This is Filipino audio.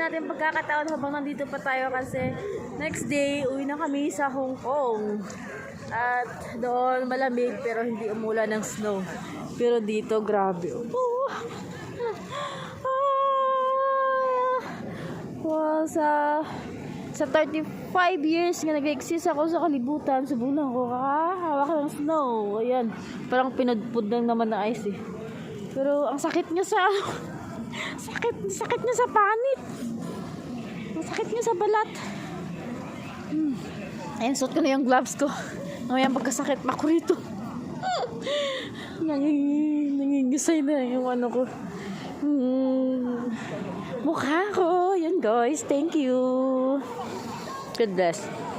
natin pagkakataon habang nandito pa tayo kasi next day, uwi na kami sa Hong Kong. At doon malamig pero hindi umulan ng snow. Pero dito, grabe. Wow, sa 35 years nga nag-exist ako sa kalibutan, subunan ko kakahawak ng snow. Ayan, parang pinudpud lang naman na ice eh. Pero ang sakit niya sa sakit niya sa panit. Ang sakit niya sa balat. Ayan, suot ko na yung gloves ko. Ngayon pagkasakit pa ko rito. Nangingisay na yung ano ko. Mukha ko. Yan guys, thank you. God bless.